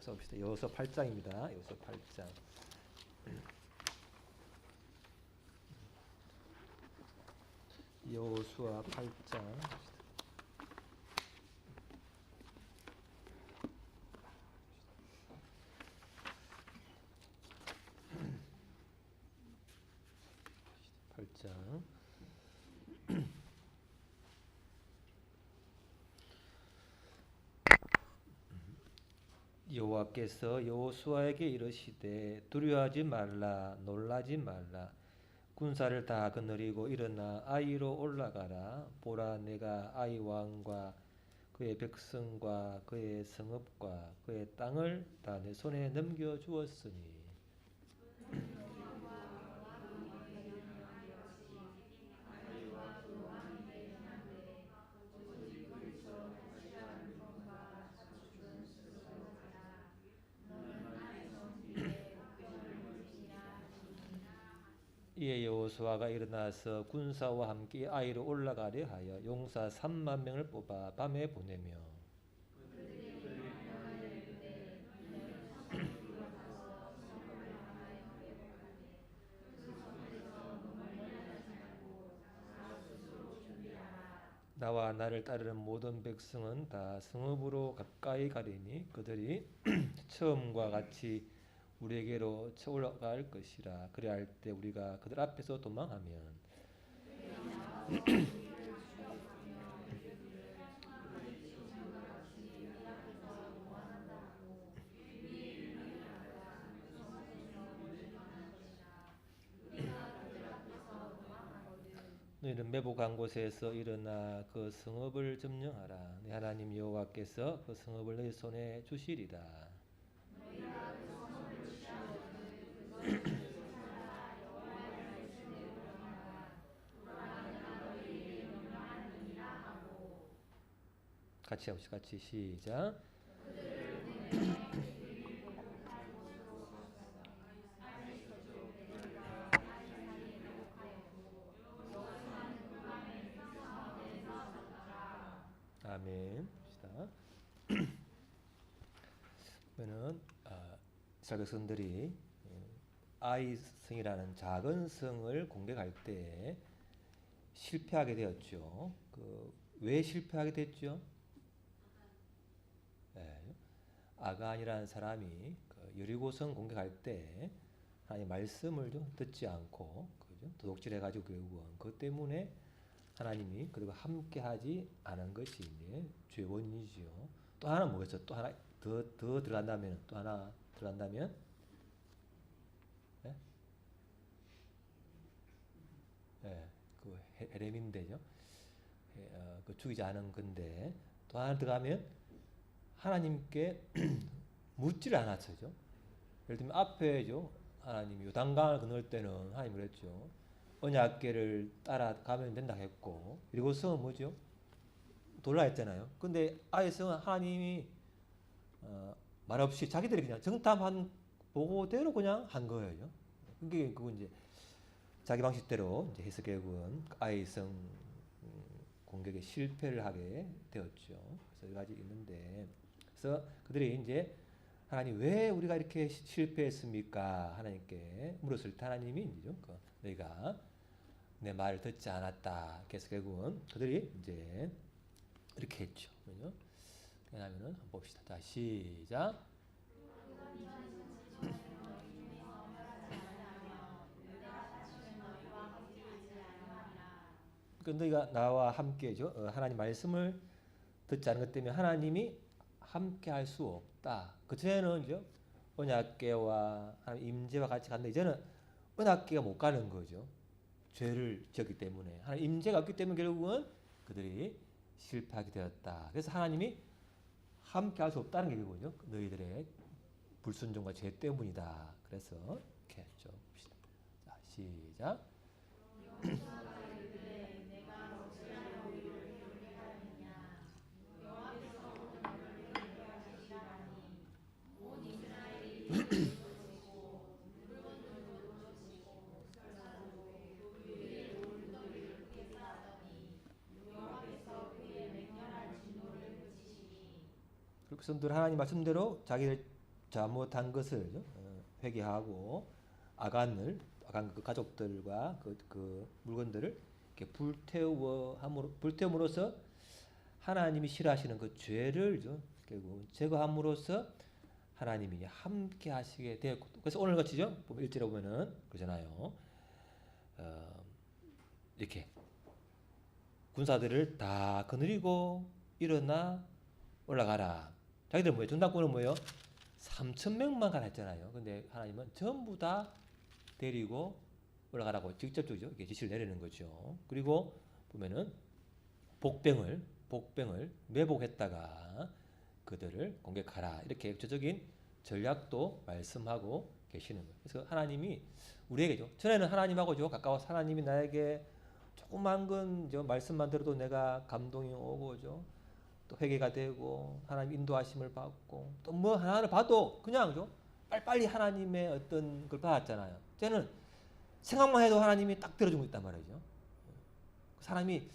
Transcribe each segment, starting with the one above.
여호수아 봅시다. 여호수아 8장입니다. 여호수아 8장. 여호수아 8장. 8장. 여호와께서 여호수아에게 이르시되 두려워하지 말라 놀라지 말라 군사를 다 거느리고 일어나 아이로 올라가라. 보라 내가 아이 왕과 그의 백성과 그의 성읍과 그의 땅을 다 내 손에 넘겨 주었으니 이에 여호수아가 일어나서 군사와 함께 아이로 올라가려 하여 용사 3만 명을 뽑아 밤에 보내며 나와 나를 따르는 모든 백성은 다 성읍으로 가까이 가리니 그들이 처음과 같이 우리에게로 쳐 올라갈 것이라. 그리할 때 우리가 그들 앞에서 도망하면 너희는 매복한 곳에서 일어나 그 성읍을 점령하라. 네 하나님 여호와께서 그 성읍을 너희 손에 주시리라. 같이 합시다. 같이 시작. 아멘. 그러면은 이스라엘 백성들이 아이 성이라는 작은 성을 공격할 때 실패하게 되었죠. 왜 실패하게 됐죠? 아간이라는 사람이 여리고성 공격할 때 하나님 말씀을 좀 듣지 않고 도둑질해가지고 결국은 그것 때문에 하나님이 그리고 함께하지 않은 것이 이제 죄의 원인이지요. 또 하나 뭐겠어? 또 하나 더 들어간다면 또 하나 들어간다면 그 헤레민대죠. 그 죽이지 않은 건데 또 하나 들어가면 하나님께 묻지를 않았죠. 예를 들면 앞에죠. 하나님이 요단강을 건널 때는 하나님 그랬죠. 언약궤를 따라가면 된다 했고 그리고 성은 뭐죠? 돌라 했잖아요. 근데 아예 성은 하나님이 말없이 자기들이 그냥 정탐한 보고대로 그냥 한 거예요. 그게 그건 이제 자기 방식대로 이제 해석객은 아예 성 공격에 실패를 하게 되었죠. 그래서 여러 가지 있는데 그래서 그들이 이제 하나님 왜 우리가 이렇게 실패했습니까? 하나님께 물었을 때 하나님이 이제 너희가 내 말을 듣지 않았다. 그래서 결국은 그들이 이제 이렇게 했죠. 그죠? 왜냐하면은 한번 봅시다. 자, 시작. 그러니까 너희가 나와 함께죠. 하나님 말씀을 듣지 않은 것 때문에 하나님이 함께 할 수 없다. 그 전에는 이제 언약궤와 임재와 같이 갔는데 이제는 언약궤가 못 가는 거죠. 죄를 지었기 때문에 하나님 임재가 없기 때문에 결국은 그들이 실패하게 되었다. 그래서 하나님이 함께 할 수 없다는 게 이거군요. 너희들의 불순종과 죄 때문이다. 그래서 이렇게 좀 봅시다. 자, 시작. 백성들 하나님 말씀대로 자기들 잘못한 것을 회개하고 아간 그 가족들과 그 물건들을 이렇게 불태움으로써 하나님이 싫어하시는 그 죄를 결국 제거함으로써 하나님이 함께 하시게 되었고, 그래서 오늘 같이죠. 보면 1절에 보면은 그러잖아요. 이렇게 군사들을 다 거느리고 일어나 올라가라. 자기들 뭐예요? 전당권은 뭐예요? 3,000명만 가라 했잖아요. 근데 하나님은 전부 다 데리고 올라가라고 직접적으로 이렇게 지시를 내리는 거죠. 그리고 보면은 복병을 매복했다가 그들을 공격하라. 이렇게 구체적인 전략도 말씀하고 계시는 거예요. 그래서 하나님이 우리에게죠. 전에는 하나님하고죠. 가까워서 하나님이 나에게 조그만 건 말씀만 들어도 내가 감동이 오고죠. 또 회개가 되고 하나님 인도하심을 받고 또 뭐 하나를 봐도 그냥죠. 빨리빨리 하나님의 어떤 걸 받았잖아요. 쟤는 생각만 해도 하나님이 딱 들어주고 있단 말이죠. 사람이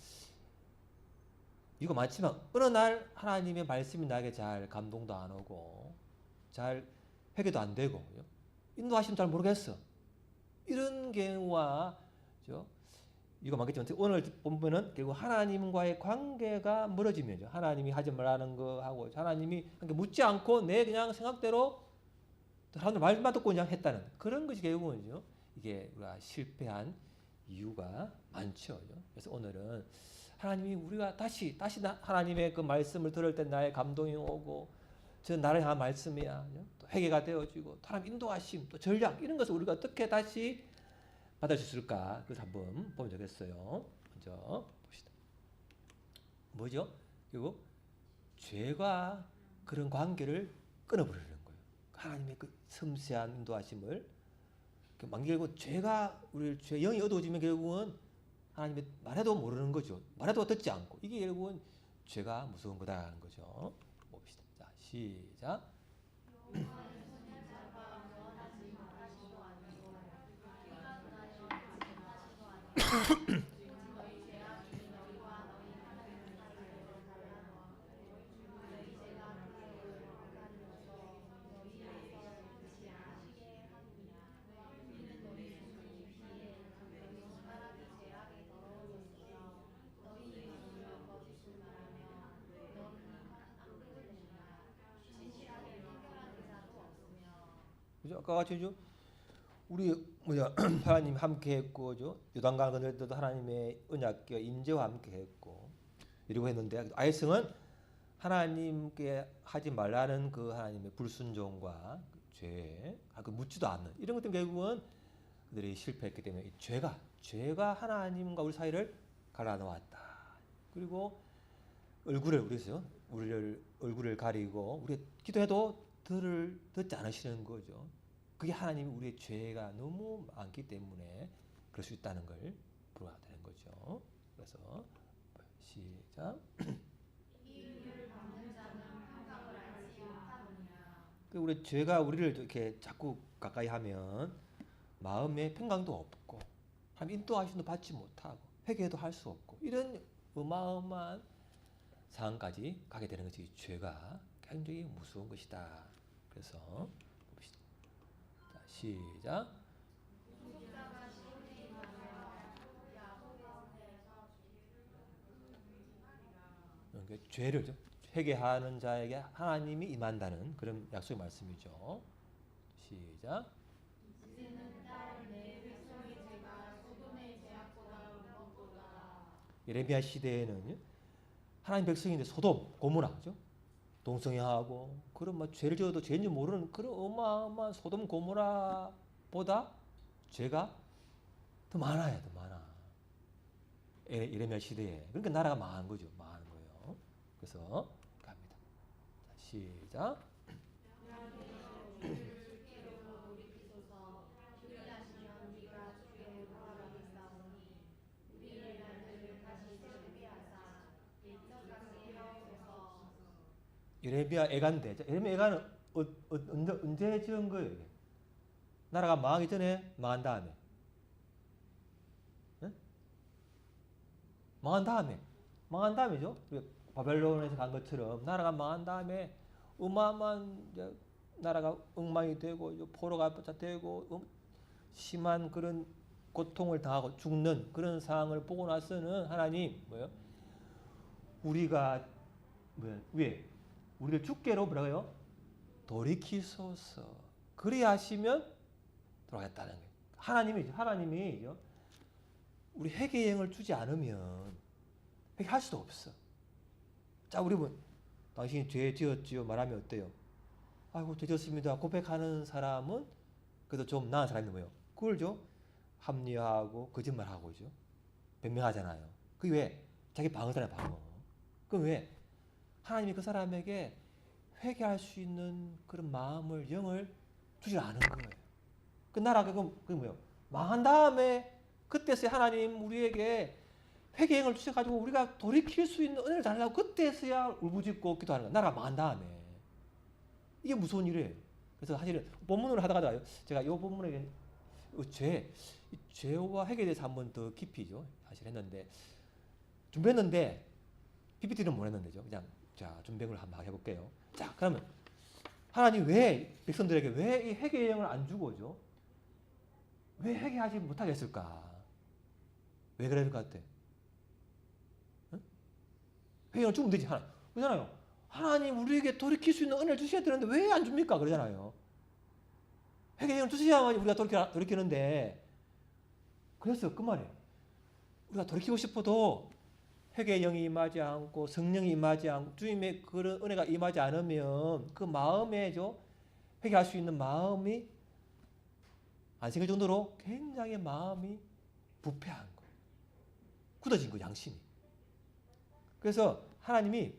이거 많지만 어느 날 하나님의 말씀이 나에게 잘 감동도 안 오고 잘 회개도 안 되고 인도하시면 잘 모르겠어. 이런 경우와 이거 많겠지만 오늘 보면은 결국 하나님과의 관계가 멀어지면요. 하나님이 하지 말라는 거 하고 하나님이 묻지 않고 내 그냥 생각대로 사람들 말만 듣고 그냥 했다는 그런 것이 결국은요. 이게 우리가 실패한 이유가 많죠. 그래서 오늘은 하나님이 우리가 다시 하나님의 그 말씀을 들을 때 나의 감동이 오고 저 나를 향한 말씀이야. 또 회개가 되어지고 하나님 인도하심 또 전략 이런 것을 우리가 어떻게 다시 받을 수 있을까? 그래서 한번 보면 되겠어요. 먼저 봅시다. 뭐죠? 결국 죄가 그런 관계를 끊어버리는 거예요. 하나님의 그 섬세한 인도하심을 결국 죄가 우리 죄 영이 어두워지면 결국은 하나님의 말해도 모르는 거죠. 말해도 듣지 않고 이게 결국은 죄가 무서운 거다라는 거죠. 봅시다. 자, 시작. 그죠? 아까 같이죠. 우리 하나님 함께 했고죠. 요단강 건널 때도 하나님의 언약궤 인재와 함께 했고 이러고 했는데 아이성은 하나님께 하지 말라는 그 하나님의 불순종과 죄, 그 묻지도 않는 이런 것들 결국은 그들이 실패했기 때문에 이 죄가 하나님과 우리 사이를 갈라놓았다. 그리고 우리를 얼굴을 가리고 우리 기도해도 듣지 않으시는 거죠. 그게 하나님이 우리의 죄가 너무 많기 때문에 그럴 수 있다는 걸 보아야 되는 거죠. 그래서 시작. 우리 죄가 우리를 이렇게 자꾸 가까이 하면 마음에 평강도 없고 하나님 인도하심도 받지 못하고 회개도 할 수 없고 이런 어마어마한 상황까지 가게 되는 것이 죄가 굉장히 무서운 것이다. 그래서 봅시다. 자, 시작. 죄를 회개하는 자에게 하나님이 임한다는 그런 약속의 말씀이죠. 시작. 예레미야 시대에는 하나님 백성인데 소돔, 고모라, 그죠? 동성애하고 그런 죄를 지어도 죄인지 모르는 그런 어마어마한 소돔 고모라보다 죄가 더 많아요, 더 많아. 예레미야 시대에 그러니까 나라가 망한 거죠, 망하는 거예요. 그래서 갑니다. 자, 시작. 예레미야 애간데 예레미야 애간은 언제 지은 거예요? 이게? 나라가 망하기 전에 망한 다음에 네? 망한 다음이죠. 바벨론에서 간 것처럼 나라가 망한 다음에 어마어마한 나라가 엉망이 되고 포로가 되고 심한 그런 고통을 당하고 죽는 그런 상황을 보고 나서는 하나님 뭐요? 우리가 왜 우리를 죽게로 뭐라고요? 돌이키소서. 그리하시면 돌아가겠다는 거예요. 하나님이 우리 회개의 영을 주지 않으면 회개할 수도 없어. 자, 우리 당신이 죄 지었지요 말하면 어때요? 아이고 죄 지었습니다. 고백하는 사람은 그래도 좀 나은 사람이 뭐예요? 그걸 합리화하고 거짓말하고죠. 변명하잖아요. 그게 왜? 자기 방어잖아요, 방어. 그럼 왜? 하나님이 그 사람에게 회개할 수 있는 그런 마음을, 영을 주지 않은 거예요. 그 나라가 그게 뭐예요? 망한 다음에 그때서야 하나님 우리에게 회개의 영을 주셔가지고 우리가 돌이킬 수 있는 은혜를 달라고 그때서야 울부짖고 기도하는 거예요. 나라가 망한 다음에. 이게 무서운 일이에요. 그래서 사실은 본문으로 하다가 제가 이 본문에 죄와 회개에 대해서 한 번 더 깊이죠. 사실 했는데 준비했는데 PPT는 못 했는데죠. 그냥 자 준비를 한번 해볼게요. 자 그러면 하나님 왜 백성들에게 왜 이 회개의 영을 안 주고죠? 왜 회개하지 못하게 했을까? 왜 그럴 것 같아? 응? 회개의 영을 주면 되지. 그러잖아요. 하나님 우리에게 돌이킬 수 있는 은혜를 주셔야 되는데 왜 안 줍니까? 그러잖아요. 회개의 영을 주셔야만 우리가 돌이키는데 그래서 그 말이에요. 우리가 돌이키고 싶어도 회개의 영이 임하지 않고 성령이 임하지 않고 주님의 그런 은혜가 임하지 않으면 그 마음에죠. 회개할 수 있는 마음이 안 생길 정도로 굉장히 마음이 부패한 거예요. 굳어진 거예요. 양심이. 그래서 하나님이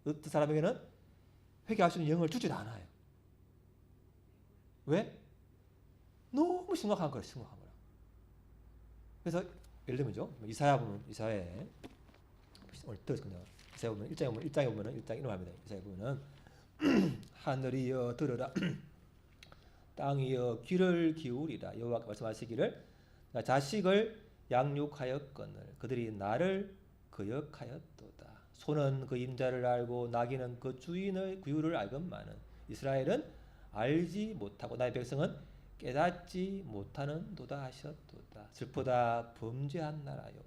어떤 사람에게는 회개할 수 있는 영을 주지도 않아요. 왜? 너무 심각한 거예요. 심각한 거예요. 그래서 예를 들면요. 이사야 보면 이사야에 오늘 들었거든요. 이사야 보면 1장에 보면 1장 이런 말입니다. 이사야 보면은 하늘이여 들으라 땅이여 귀를 기울이라 여호와가 말씀하시기를 자식을 양육하였거늘 그들이 나를 거역하였도다. 소는 그 임자를 알고 나귀는 그 주인의 규율을 알건만은 이스라엘은 알지 못하고 나의 백성은 깨닫지 못하는도다 하셨도다. 슬프다 범죄한 나라요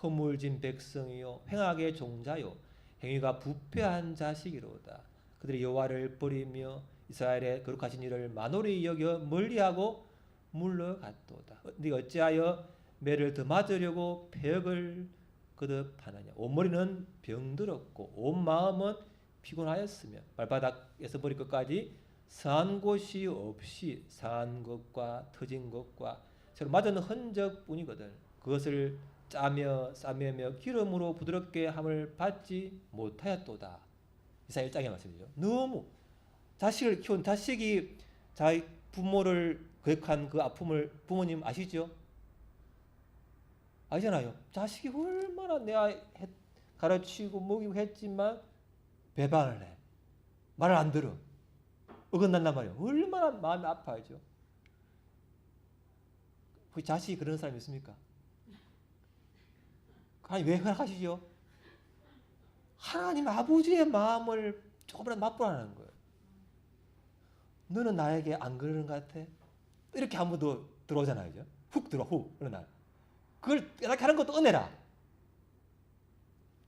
허물진 백성이요 행악의 종자요 행위가 부패한 자식이로다. 그들이 여호와를 버리며 이스라엘의 거룩하신 이를 만홀히 여겨 멀리하고 물러갔도다. 네가 어찌하여 매를 더 맞으려고 폐역을 거듭하느냐. 온 머리는 병들었고 온 마음은 피곤하였으며 발바닥에서 머리 끝까지 상한 곳이 없이 상한 것과 터진 것과 서로 맞은 흔적뿐이거든. 그것을 짜며 싸매며 기름으로 부드럽게 함을 받지 못하였도다. 이사야 1장의 말씀이죠. 너무 자식을 키운 자식이 자기 부모를 거역한 그 아픔을 부모님 아시죠? 아시잖아요. 자식이 얼마나 내가 가르치고 먹이고 했지만 배반을 해. 말을 안 들어. 어긋난단 말이에요. 얼마나 마음이 아파하죠. 그 자식이 그런 사람이 있습니까? 아니 왜 허락하시죠? 하나님 아버지의 마음을 조금이라도 맛보라는 거예요. 너는 나에게 안 그러는 것 같아? 이렇게 한 번 더 들어오잖아요. 그죠? 훅 들어와 훅 어느 날. 그걸 깨닫게 하는 것도 은혜라.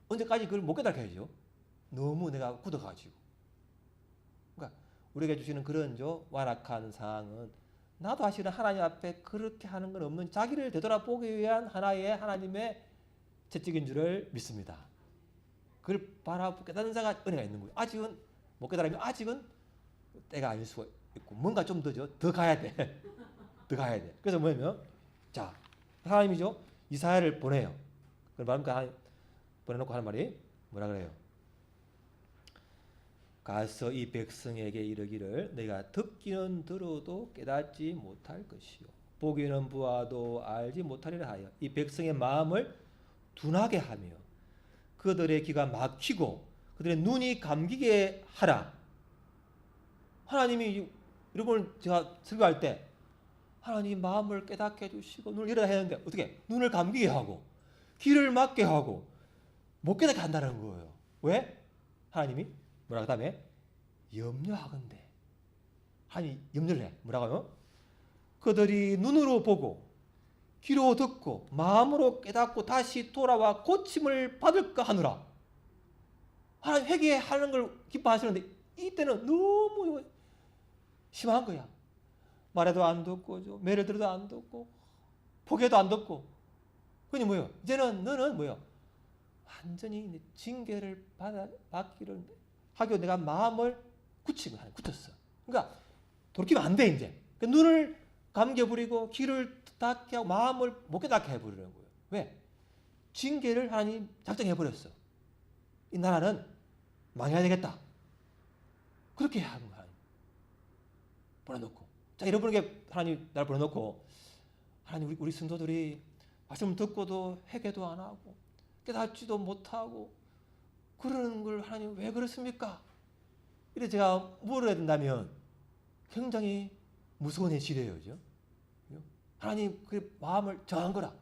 언제까지 그걸 못 깨닫게 하죠? 너무 내가 굳어가지고. 그러니까 우리가 주시는 그런 완악한 상황은 나도 사실은 하나님 앞에 그렇게 하는 건 없는 자기를 되돌아보기 위한 하나의 하나님의 채찍인 줄을 믿습니다. 그걸 바라보고 깨닫는 자가 은혜가 있는 거예요. 아직은 못 깨달으면 아직은 때가 아닐 수가 있고 뭔가 좀 더 가야 돼. 더 가야 돼. 그래서 뭐냐면 자 하나님이죠. 이사야를 보내요. 그러니까 보내놓고 하는 말이 뭐라 그래요? 가서 이 백성에게 이르기를 내가 듣기는 들어도 깨닫지 못할 것이요 보기는 보아도 알지 못하리라 하여 이 백성의 마음을 둔하게 하며 그들의 귀가 막히고 그들의 눈이 감기게 하라. 하나님이 여러분 제가 설교할 때 하나님 마음을 깨닫게 해주시고 눈을 열어야 하는데 어떻게? 눈을 감기게 하고 귀를 막게 하고 못 깨닫게 한다는 거예요. 왜? 하나님이 뭐라 그 다음에 염려하건대 하니 염려를 해. 뭐라고요? 그들이 눈으로 보고 귀로 듣고 마음으로 깨닫고 다시 돌아와 고침을 받을까 하느라. 하나님 회개하는 걸 기뻐하시는데 이때는 너무 심한 거야. 말해도 안 듣고 매를 들어도 안 듣고 포기해도 안 듣고. 그니 뭐요? 이제는 너는 뭐요? 완전히 징계를 받기를 하기로 내가 마음을 굳혔어. 그러니까 돌이키면 안 돼 이제. 그러니까 눈을 감겨버리고 귀를 닫게 하고 마음을 못 깨닫게 해버리는 거예요. 왜? 징계를 하나님 작정해버렸어. 이 나라는 망해야 되겠다. 그렇게 하는 거야. 보내놓고. 자, 잃어버리게 하나님 나를 보내놓고 하나님 우리 성도들이 말씀 듣고도 회개도 안 하고 깨닫지도 못하고 그러는 걸 하나님 왜 그렇습니까? 이래 제가 물어야 된다면 굉장히 무서운 현실이에요. 그죠? 하나님 그 마음을 정한 거라.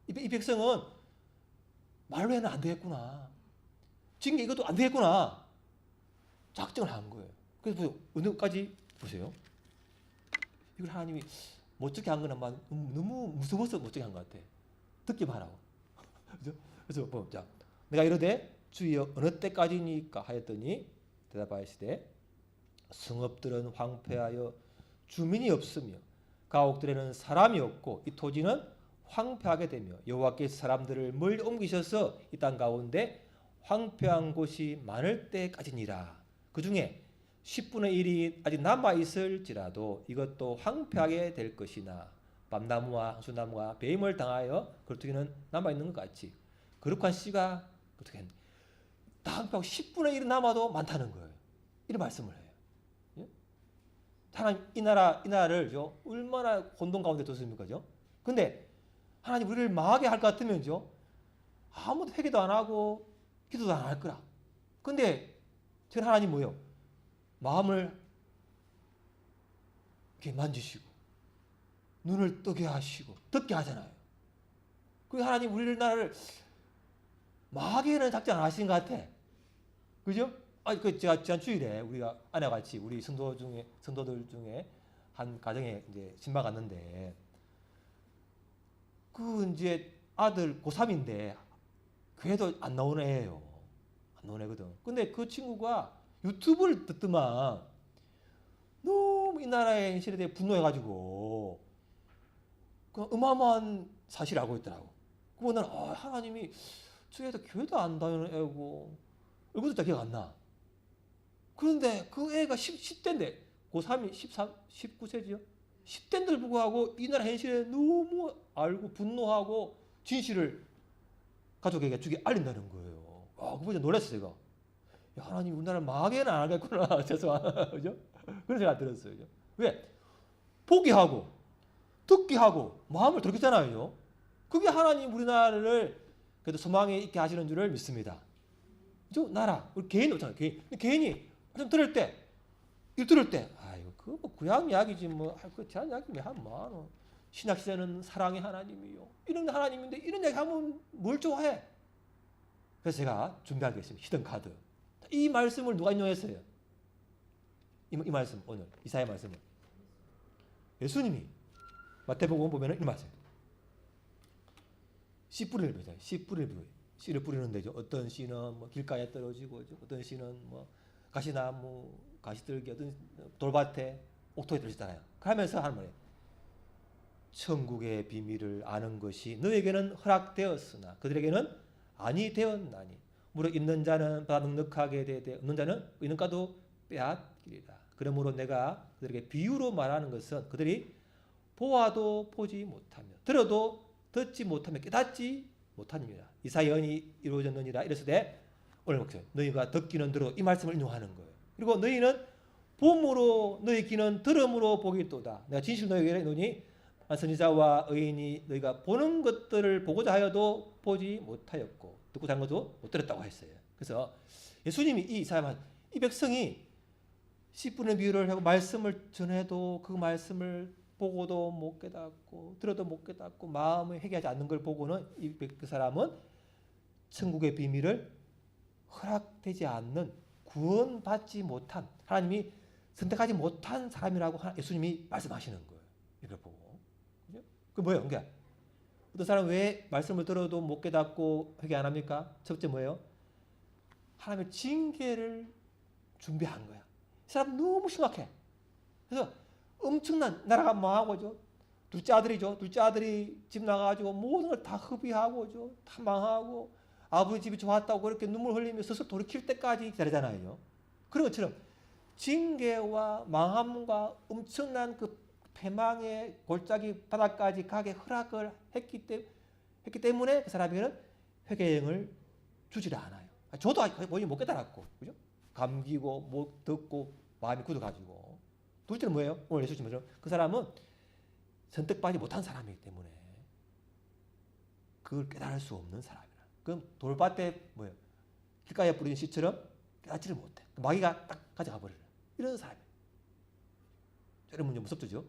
이 백성은 말로 해는 안 되겠구나. 징계 이것도 안 되겠구나. 작정을 한 거예요. 그래서 어느까지 보세요. 이걸 하나님이 못되게 한 거는 너무 무서워서 못되게 한 것 같아. 듣기만 하라고. 그죠? 그래서 자, 내가 이르되 주여 어느 때까지니까 하였더니 대답하시되 성읍들은 황폐하여 주민이 없으며 가옥들에는 사람이 없고 이 토지는 황폐하게 되며 여호와께서 사람들을 멀리 옮기셔서 이 땅 가운데 황폐한 곳이 많을 때까지니라. 그 중에 10분의 1이 아직 남아 있을지라도 이것도 황폐하게 될 것이나 밤나무와 항소나무가 배임을 당하여 그렇게는 남아 있는 것 같이 거룩한 씨가 어떻게 했는데 다 10분의 1이 남아도 많다는 거예요. 이런 말씀을 해요. 예? 하나님 이 나라를 얼마나 혼돈 가운데 뒀습니까? 근데 하나님 우리를 망하게 할 것 같으면요 아무도 회개도 안 하고 기도도 안 할 거라. 근데 저는 하나님 뭐예요? 마음을 이렇게 만지시고 눈을 뜨게 하시고 듣게 하잖아요. 그리고 하나님 우리나라를 망하게는 작정 안 하신 것 같아. 그죠? 제가 지난 주일에 우리가 아내와 같이 우리 성도들 중에 한 가정에 이제 신방 갔는데 이제 아들 고3인데 교회도 안 나오는 애예요. 안 나오는 애거든. 근데 그 친구가 유튜브를 듣더만 너무 이 나라의 현실에 대해 분노해가지고 그 어마어마한 사실을 알고 있더라고. 그러고 나는 하나님이 저 애도 교회도 안 다니는 애고 얼굴도 잘 기억 안 나. 그런데 그 애가 10대인데 고3이 19세지요? 10대인들 불구하고 이 나라 현실에 너무 알고 분노하고 진실을 가족에게 알린다는 거예요. 그거 보자 놀랐어요 제가. 야, 하나님 우리나라를 망하게는 안 하겠구나. 죄송하다. 그죠? 그런 생각 들었어요. 그죠? 왜? 포기하고 듣기 하고 마음을 돌이켰잖아요. 그게 하나님 우리나라를 그래도 소망에 있게 하시는 줄을 믿습니다. 그죠? 나라 우리 개인 없잖아요. 개인이 좀 들을 때 아이고 그거 뭐 구약 이야기지 뭐 그 제한 이야기 한 많어. 신약 시대는 사랑의 하나님이요. 이런 하나님인데 이런 이야기 하면 뭘 좋아해? 그래서 제가 준비하겠습니다. 히든 카드. 이 말씀을 누가 인용했어요? 이 말씀 오늘 이사야 말씀을 예수님이 마태복음 보면은 이 말씀 씨 뿌리를 배워요. 씨를 뿌리는데 어떤 씨는 뭐 길가에 떨어지고 어떤 씨는 뭐 가시나무, 가시들기 어떤 돌밭에 옥토에 떨어지잖아요. 그러면서 하는 말이에요. 천국의 비밀을 아는 것이 너에게는 허락되었으나 그들에게는 아니 되었나니 무릇 있는 자는 받아 넉넉하게 되되 없는 자는 있는 가도 빼앗기리라. 그러므로 내가 그들에게 비유로 말하는 것은 그들이 보아도 보지 못하며 들어도 듣지 못하며 깨닫지 못하니라. 이사야 예언이 이루어졌느니라. 이랬을 오늘 목사님 너희가 듣기는 들어 이 말씀을 인용하는 거예요. 그리고 너희는 봄으로 너희 귀는 들음으로 보길도다. 내가 진실 너희에게 이르노니 선지자와 의인이 너희가 보는 것들을 보고자 하여도 보지 못하였고 듣고자 하는 것도 못 들었다고 했어요. 그래서 예수님이 이 백성이 10분의 비유를 하고 말씀을 전해도 그 말씀을 보고도 못 깨닫고 들어도 못 깨닫고 마음을 회개하지 않는 걸 보고는 그 사람은 천국의 비밀을 허락되지 않는 구원받지 못한 하나님이 선택하지 못한 사람이라고 예수님이 말씀하시는 거예요. 이걸 보고. 그죠? 그 뭐예요? 그게 어떤 사람 왜 말씀을 들어도 못 깨닫고 회개 안 합니까? 첫째 뭐예요? 하나님의 징계를 준비한 거야. 이 사람 너무 심각해. 그래서 엄청난 나라가 망하고죠. 둘째 아들이죠. 둘째 아들이 집 나가가지고 모든 걸 다 허비하고죠. 다 망하고 아버지 집이 좋았다고 그렇게 눈물 흘리며 스스로 돌이킬 때까지 기다리잖아요. 그런 것처럼 징계와 망함과 엄청난 그 패망의 골짜기 바닥까지 가게 허락을 했기 때문에 그 사람에게는 회개형을 주지를 않아요. 저도 거의 못 깨달았고, 그죠? 감기고 못 듣고 마음이 굳어가지고. 둘째는 뭐예요? 오늘 예수 님처럼 그 사람은 선택받지 못한 사람이기 때문에 그걸 깨달을 수 없는 사람이라. 그럼 돌밭에 뭐예요? 길가에 뿌린 씨처럼 깨닫지를 못해. 마귀가 딱 가져가 버려요. 이런 사람이에요. 여러분 무섭죠?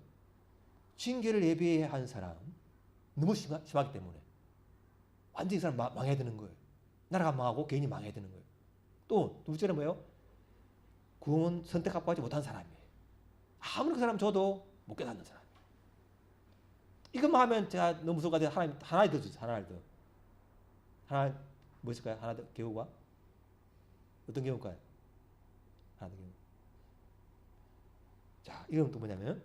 징계를 예비한 사람 너무 심하기 때문에 완전히 이 사람 망해야 되는 거예요. 나라가 망하고 개인이 망해야 되는 거예요. 또 둘째는 뭐예요? 구원 선택하고 하지 못한 사람이에요. 아무리 그 사람 줘도 못 깨닫는 사람. 이것만 하면 제가 너무 무서울 것 같아요. 하나를 더 주세요. 하나를 더. 하나 뭐 있을까요? 하나 더 개우가? 어떤 개우일까요? 하나 더 개우. 자, 이건 또 뭐냐면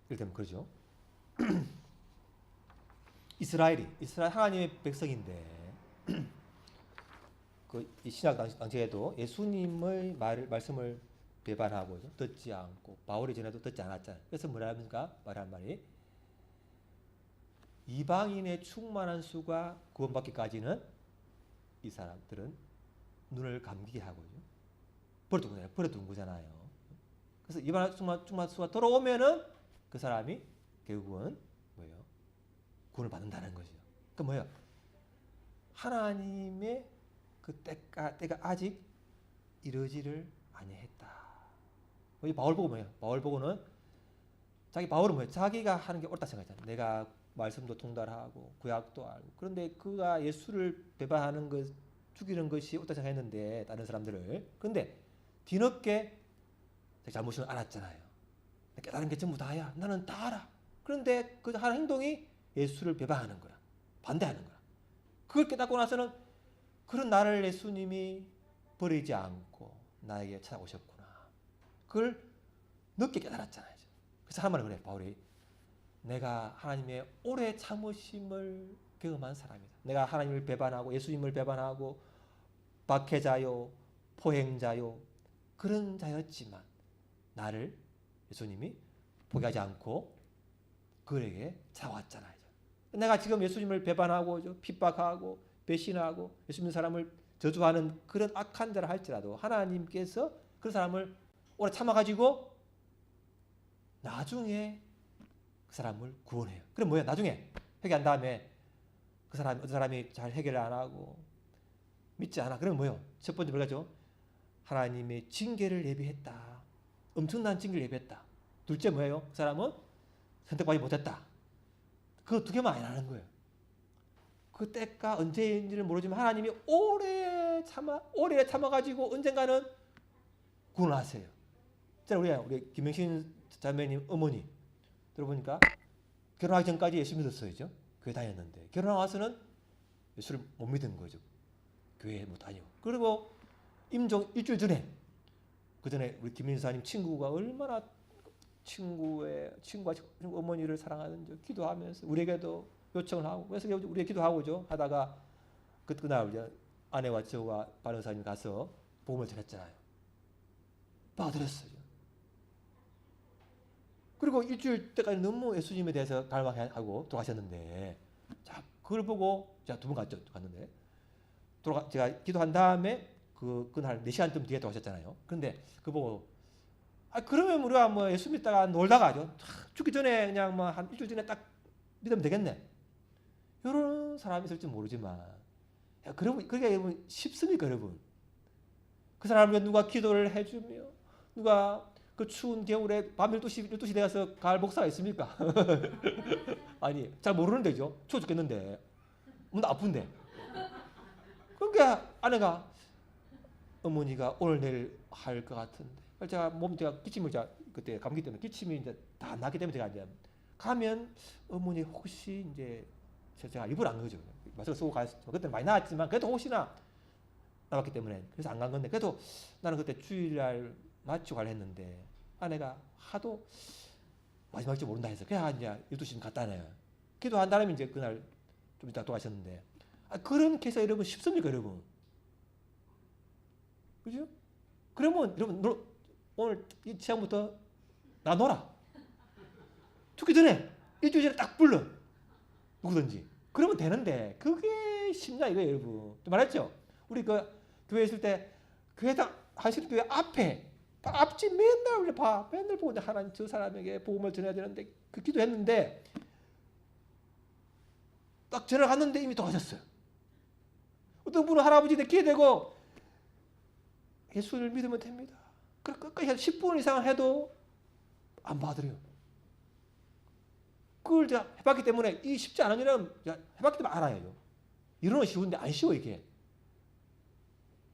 예를 들면 그러죠. 이스라엘 하나님의 백성인데 그 신약 당시에도 예수님의 말씀을 배반하고 듣지 않고 바울이 전에도 듣지 않았잖아요. 그래서 뭐라 합니까? 말한 말이 이방인의 충만한 수가 구원받기까지는 이 사람들은 눈을 감기게 하고요. 버려둔 거잖아요. 그래서 이방인 충만한 수가 돌아오면은 그 사람이 결국은 뭐예요? 구원을 받는다는 거죠. 그러니까 뭐예요? 하나님의 그 때가 아직 이르지를 아니했다. 바울 보고 뭐예요? 바울은 뭐예요? 자기가 하는 게 옳다 생각했잖아요. 내가 말씀도 통달하고 구약도 알고. 그런데 그가 예수를 배반하는 것, 죽이는 것이 옳다 생각했는데 다른 사람들을. 그런데 뒤늦게 잘못을 알았잖아요. 깨달은 게 전부 다야. 나는 다 알아. 그런데 그 하는 행동이 예수를 배반하는 거야. 반대하는 거야. 그걸 깨닫고 나서는 그런 나를 예수님이 버리지 않고 나에게 찾아오셨구나. 그걸 늦게 깨달았잖아요. 그래서 한 말을 그래, 바울이. 내가 하나님의 오래 참으심을 경험한 사람이다. 내가 하나님을 배반하고 예수님을 배반하고 박해자요, 포행자요, 그런 자였지만 나를 예수님이 포기하지 않고 그에게 찾아왔잖아요. 내가 지금 예수님을 배반하고 핍박하고 배신하고 예수 믿는 사람을 저주하는 그런 악한 자를 할지라도 하나님께서 그 사람을 오래 참아가지고 나중에 그 사람을 구원해요. 그럼 뭐야? 나중에 회개한 다음에 어떤 사람이 잘 해결을 안 하고 믿지 않아. 그럼 뭐요? 첫 번째 뭐가죠? 하나님의 징계를 예비했다. 엄청난 징계를 예비했다. 둘째 뭐예요? 그 사람은 선택받지 못했다. 그 두 개만 아니라는 거예요. 그 때가 언제인지는 모르지만 하나님이 오래 참아가지고 언젠가는 구원하세요. 우리 김명신 자매님 어머니 들어보니까 결혼하기 전까지 예수 믿었어요. 교회 다녔는데 결혼하고 와서는 예수를 못 믿은 거죠. 교회에 못 다니고. 그리고 임종 일주일 전에 그 전에 우리 김민사님 친구가 얼마나 친구가 어머니를 사랑하는지 기도하면서 우리에게도 요청을 하고 그래서 우리가 기도하고죠. 하다가 그날 우리 아내와 저와 바른사님 가서 복음을 전했잖아요. 받아들였어요. 그리고 일주일 때까지 너무 예수님에 대해서 갈망하고 돌아가셨는데 자 그걸 보고 제가 두 번 갔는데 제가 기도한 다음에 그날 4시간쯤 뒤에 돌아가셨잖아요. 그런데 그거 보고 그러면 우리가 뭐 예수 믿다가 놀다가 하죠. 죽기 전에 그냥 뭐 한 일주일 전에 딱 믿으면 되겠네. 이런 사람이 있을지 모르지만 그게 여러분 쉽습니까 여러분? 그 사람을 누가 기도를 해주며 누가 그 추운 겨울에 밤 12시 되어서 갈 목사가 있습니까? 아니 잘 모르는 데죠. 추워 죽겠는데 나 아픈데 그러니까 아내가 어머니가 오늘 내일 할 것 같은데 제가 기침을 제가 그때 감기 때문에 기침이 이제 다 나기 때문에 제가 이제 가면 어머니 혹시 이제 제가 일부러 안 가죠. 마스크 쓰고 갔어. 그때는 많이 나왔지만 그래도 혹시나 나왔기 때문에 그래서 안 간 건데 그래도 나는 그때 주일날 마치고 가려 했는데 아내가 하도 마지막쯤 모른다 해서 그냥 이제 12시쯤 갔다네요. 기도한 다음에 이제 그날 좀 이따 또 가셨는데 그런 케이스 여러분 쉽습니까 여러분? 그죠? 그러면 여러분 오늘 이 시간부터 나 놀아. 죽기 전에 일주일 전에 딱 불러. 누구든지. 그러면 되는데 그게 쉽냐 이거예요 여러분. 말했죠? 우리 그 교회 있을 때 교회당 한시름 교회 앞집 맨날 우리 맨날 보고 하나님 저 사람에게 복음을 전해야 되는데 그 기도했는데 딱 전화 갔는데 이미 돌아가셨어요. 어떤 분은 할아버지 기회 되고 예수를 믿으면 됩니다. 그래 끝까지 10분 이상 해도 안 받으래요. 그걸 제가 해봤기 때문에 이 쉽지 않은 일은 해봤기 때문에 알아요. 이론은 쉬운데 안 쉬워 이게.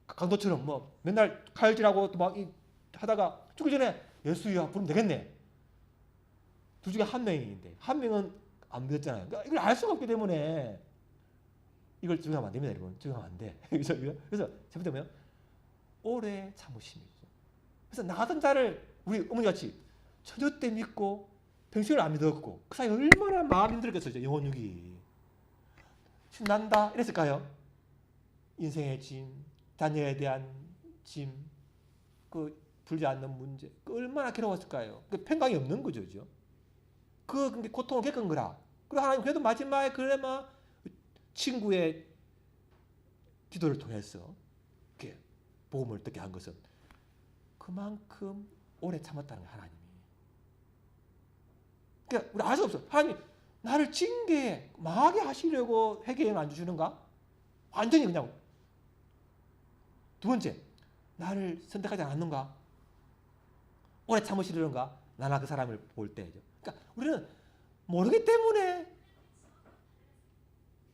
강도처럼 뭐 맨날 칼질하고 또 막 하다가 죽기 전에 예수야 부르면 되겠네. 둘 중에 한 명인데 한 명은 안 믿었잖아요. 그러니까 이걸 알 수가 없기 때문에 이걸 적용하면 안 됩니다, 여러분. 적용하면 안 돼. 그래서 잘못되면 오래 참으심이죠. 그래서 나가던 자를 우리 어머니 같이 처녀 때 믿고 평생을 안 믿었고 그 사이 얼마나 마음이 힘들겠어요. 영혼육이 신난다 이랬을까요? 인생의 짐, 자녀에 대한 짐, 그 풀지 않는 문제, 그 얼마나 괴로웠을까요? 그 평강이 없는 거죠, 그죠? 그 고통을 겪은 거라. 그리고 하나님 그래도 마지막에 그래마 친구의 기도를 통해서 이렇게 복음을 듣게 한 것은 그만큼 오래 참았다는 거예요, 하나님이. 그러니까 우리 알 수 없어. 하나님 나를 징계해 망하게 하시려고 회개를 안 주시는가? 완전히 그냥. 두 번째, 나를 선택하지 않았는가? 오래 참으시려는가? 나나 그 사람을 볼 때죠. 그러니까 우리는 모르기 때문에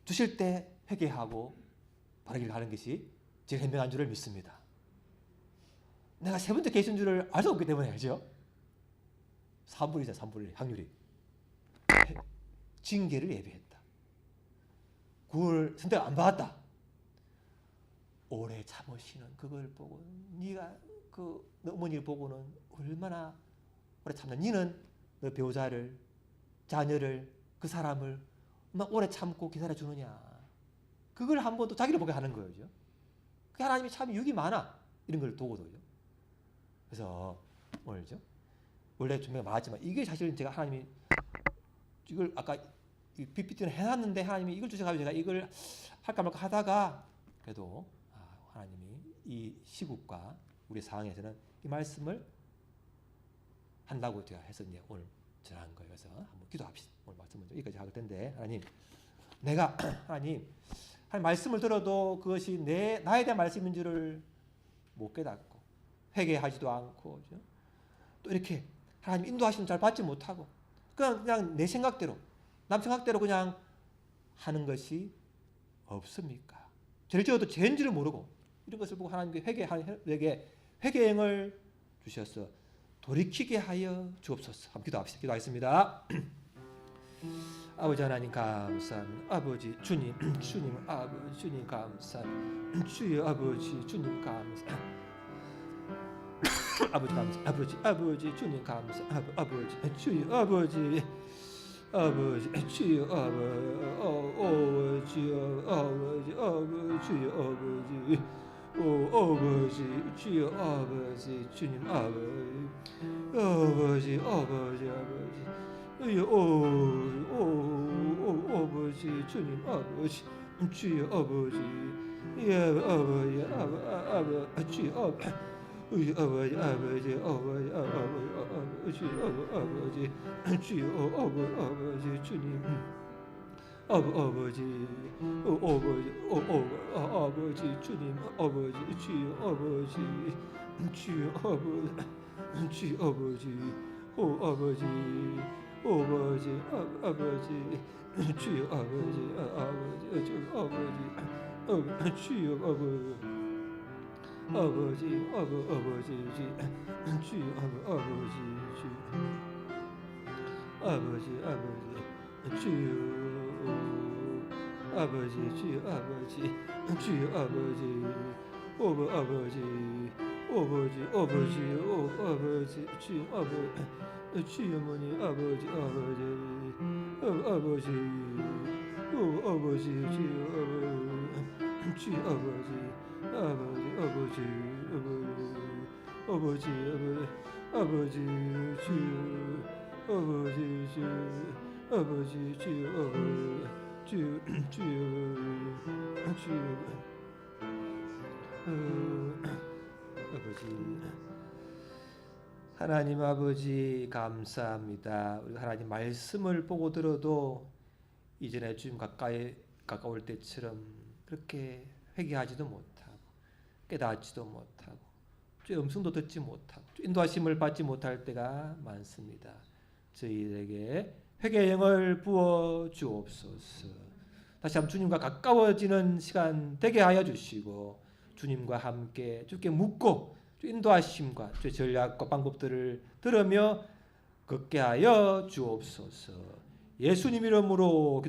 주실 때 회개하고 바르기를 하는 것이 제일 현명한 줄을 믿습니다. 내가 세 번째 계신 줄을 알 수 없기 때문에 알죠? 3분이죠, 3분의 확률이. 징계를 예비했다. 그걸 선택 안 받았다. 오래 참으시는 그걸 보고 네가 그 어머니를 보고는 얼마나 오래 참는 니는 너 배우자를 자녀를 그 사람을 막 오래 참고 기다려 주느냐. 그걸 한 번 또 자기를 보게 하는 거죠. 그 하나님이 참 육이 많아. 이런 걸 보고도요. 그래서 오늘죠. 원래 준비가 많았지만 이게 사실은 제가 하나님이 이걸 아까 PPT는 해놨는데 하나님이 이걸 주셔가지고 제가 이걸 할까 말까 하다가 그래도 하나님이 이 시국과 우리 상황에서는 이 말씀을 한다고 제가 해서 이제 오늘 전한 거예요. 그래서 한번 기도합시다. 오늘 말씀을 여기까지 할 텐데 하나님, 내가 하나님 말씀을 들어도 그것이 나에 대한 말씀인 줄을 못 깨닫고 회개하지도 않고 또 이렇게 하나님 인도하시면 잘 받지 못하고 그냥 내 생각대로 남 생각대로 그냥 하는 것이 없습니까? 죄를 지어도 죄인지를 모르고 이런 것을 보고 하나님께 회개행을 주셔서 돌이키게 하여 주옵소서. 한번 기도합시다. 기도하겠습니다. 아버지 하나님 감사합니다. 아버지 주님 아버지 주님 감사합니다. 주여 아버지 주님 감사합니다. 아버지 감사 아버지 주님 감사 아버지 주여 아버지 주여 아버지 주여 아버지 주여 아버지 주님 아버지 아버지 주님 아버지 주여 아버지 주여 아버지 주여 아버지 주님 아버지 주님 아버지 주여 아버지 주여 아버지 아버지 아버지 주여 아버지 주여 아버지 아버지 아버지 주 아버지 주 아버지 주 아버지 주 아버지 아버지 주 어머니 아버지 아버지 주 아버지 하나님 아버지 감사합니다. 우리 하나님 말씀을 보고 들어도 이전에 주님 가까울 때처럼 그렇게 회개하지도 못하고 깨닫지도 못하고 주의 음성도 듣지 못하고 인도하심을 받지 못할 때가 많습니다. 저희에게 회개의 영을 부어 주옵소서. 다시 한번 주님과 가까워지는 시간 되게 하여 주시고 주님과 함께 주께 묻고 주 인도하심과 주의 전략과 방법들을 들으며 걷게 하여 주옵소서. 예수님 이름으로 기도합니다.